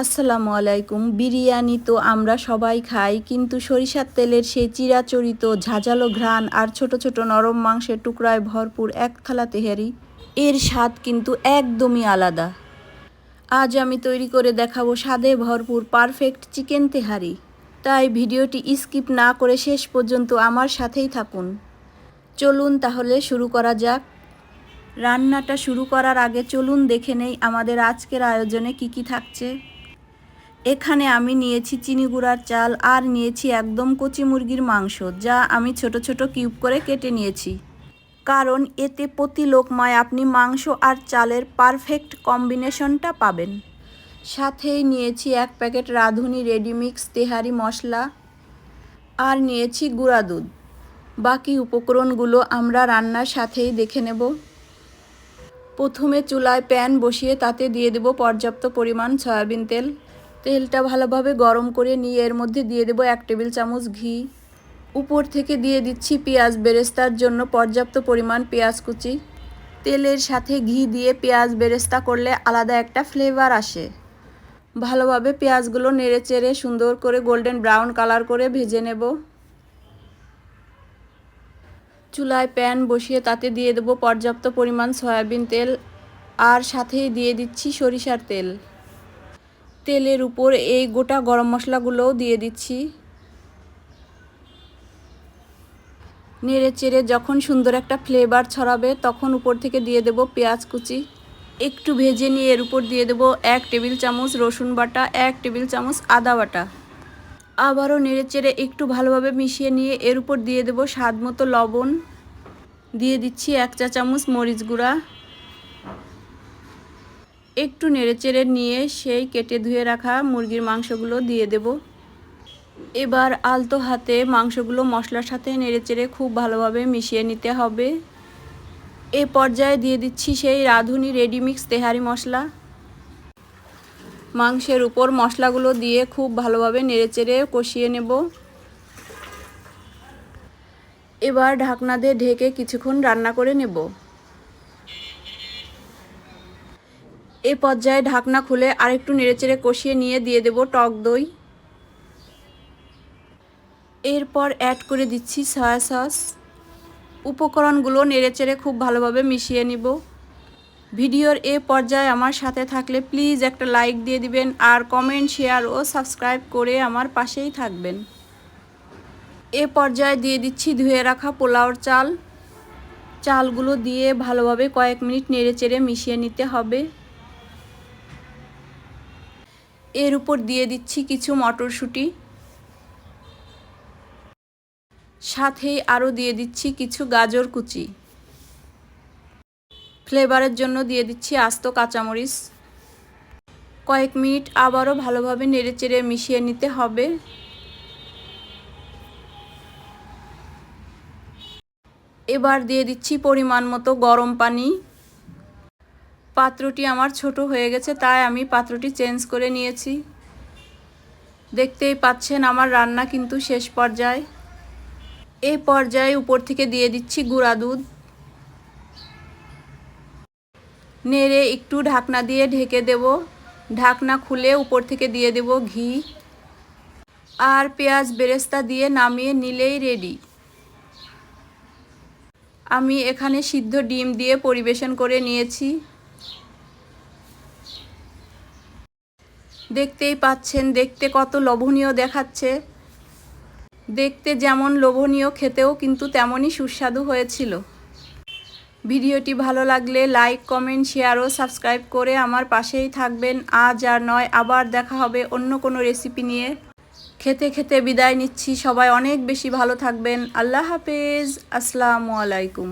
আসসালামু আলাইকুম। বিরিয়ানি তো আমরা সবাই খাই, কিন্তু সরিষার তেলের সেই চিরাচরিত ঝাঁঝালো ঘ্রাণ আর ছোট ছোট নরম মাংসের টুকরায় ভরপুর এক থালা তেহারি, এর স্বাদ কিন্তু একদমই আলাদা। আজ আমি তৈরি করে দেখাবো স্বাদে ভরপুর পারফেক্ট চিকেন তেহারি। তাই ভিডিওটি স্কিপ না করে শেষ পর্যন্ত আমার সাথেই থাকুন। চলুন তাহলে শুরু করা যাক। রান্নাটা শুরু করার আগে চলুন দেখে নেই আমাদের আজকের আয়োজনে কি কি থাকছে। এখানে আমি নিয়েছি চিনি গুঁড়ার চাল আর নিয়েছি একদম কচি মুরগির মাংস, যা আমি ছোট ছোট কিউব করে কেটে নিয়েছি, কারণ এতে প্রতি লোকমায় আপনি মাংস আর চালের পারফেক্ট কম্বিনেশনটা পাবেন। সাথেই নিয়েছি এক প্যাকেট রাঁধুনি রেডিমিক্স তেহারি মশলা আর নিয়েছি গুঁড়া দুধ। বাকি উপকরণগুলো আমরা রান্নার সাথেই দেখে নেব। প্রথমে চুলায় প্যান বসিয়ে তাতে দিয়ে দেব পর্যাপ্ত পরিমাণ সয়াবিন তেল। তেলটা ভালোভাবে গরম করে নিয়ে এর মধ্যে দিয়ে দেব 1 টেবিল চামচ ঘি। উপর থেকে দিয়ে দিচ্ছি পেঁয়াজ বেরেস্তার জন্য পর্যাপ্ত পরিমাণ পেঁয়াজ কুচি। তেলের সাথে ঘি দিয়ে পেঁয়াজ বেরেস্তা করলে আলাদা একটা ফ্লেভার আসে। ভালোভাবে পেঁয়াজগুলো নেড়ে চেড়ে সুন্দর করে গোল্ডেন ব্রাউন কালার করে ভেজে নেব। চুলায় প্যান বসিয়ে তাতে দিয়ে দেব পর্যাপ্ত পরিমাণ সয়াবিন তেল আর সাথেই দিয়ে দিচ্ছি সরিষার তেল। তেলের উপর এই গোটা গরম মশলাগুলোও দিয়ে দিচ্ছি। নেড়ে চেড়ে যখন সুন্দর একটা ফ্লেভার ছড়াবে তখন উপর থেকে দিয়ে দেব পেঁয়াজ কুচি। একটু ভেজে নিয়ে এর উপর দিয়ে দেব 1 টেবিল চামচ রসুন বাটা, 1 টেবিল চামচ আদা বাটা। আবারও নেড়ে চেড়ে একটু ভালোভাবে মিশিয়ে নিয়ে এর উপর দিয়ে দেব স্বাদ মতো লবণ। দিয়ে দিচ্ছি 1 চা চামচ মরিচ গুঁড়া। একটু নেড়েচেড়ে নিয়ে সেই কেটে ধুয়ে রাখা মুরগির মাংসগুলো দিয়ে দেব। এবার আলতো হাতে মাংসগুলো মশলার সাথে নেড়েচেড়ে খুব ভালোভাবে মিশিয়ে নিতে হবে। এ পর্যায়ে দিয়ে দিচ্ছি সেই রাঁধুনি রেডিমিক্স তেহারি মশলা। মাংসের উপর মশলাগুলো দিয়ে খুব ভালোভাবে নেড়েচেড়ে কষিয়ে নেব। এবার ঢাকনা দিয়ে ঢেকে কিছুক্ষণ রান্না করে নেব। এই পর্যায়ে ঢাকনা খুলে আরেকটু নেড়েচেড়ে কষিয়ে নিয়ে দিয়ে দেব টক দই। এরপর অ্যাড করে দিচ্ছি সয়া সস। উপকরণগুলো নেড়েচেড়ে খুব ভালোভাবে মিশিয়ে নিব। ভিডিওর এ পর্যায়ে আমার সাথে থাকলে প্লিজ একটা লাইক দিয়ে দিবেন আর কমেন্ট, শেয়ার ও সাবস্ক্রাইব করে আমার পাশেই থাকবেন। এ পর্যায়ে দিয়ে দিচ্ছি ধুয়ে রাখা পোলাওর চাল। চালগুলো দিয়ে ভালোভাবে কয়েক মিনিট নেড়েচেড়ে মিশিয়ে নিতে হবে। এর উপর দিয়ে দিচ্ছি কিছু মটরশুঁটি। সাথেই আরও দিয়ে দিচ্ছি কিছু গাজর কুচি। ফ্লেভারের জন্য দিয়ে দিচ্ছি আস্ত কাঁচামরিচ। কয়েক মিনিট আবারও ভালোভাবে নেড়েচেড়ে মিশিয়ে নিতে হবে। এবার দিয়ে দিচ্ছি পরিমাণ মতো গরম পানি। পাত্রটি আমার ছোট হয়ে গেছে, তাই আমি পাত্রটি চেঞ্জ করে নিয়েছি। দেখতেই পাচ্ছেন আমার রান্না কিন্তু শেষ পর্যায়ে। এই পর্যায়ে উপর থেকে দিয়ে দিচ্ছি গুঁড়া দুধ। নেড়ে একটু ঢাকনা দিয়ে ঢেকে দেব। ঢাকনা খুলে উপর থেকে দিয়ে দেব ঘি আর পেঁয়াজ বেরেস্তা দিয়ে নামিয়ে নিলেই রেডি। আমি এখানে সিদ্ধ ডিম দিয়ে পরিবেশন করে নিয়েছি। দেখতেই পাচ্ছেন দেখতে কত লোভনীয় দেখাচ্ছে। দেখতে যেমন লোভনীয়, খেতেও কিন্তু তেমনই সুস্বাদু হয়েছিল। ভিডিওটি ভালো লাগলে লাইক, কমেন্ট, শেয়ার ও সাবস্ক্রাইব করে আমার পাশেই থাকবেন। আজ আর নয়, আবার দেখা হবে অন্য কোনো রেসিপি নিয়ে। খেতে খেতে বিদায় নিচ্ছি। সবাই অনেক বেশি ভালো থাকবেন। আল্লাহ হাফেজ। আসসালামু আলাইকুম।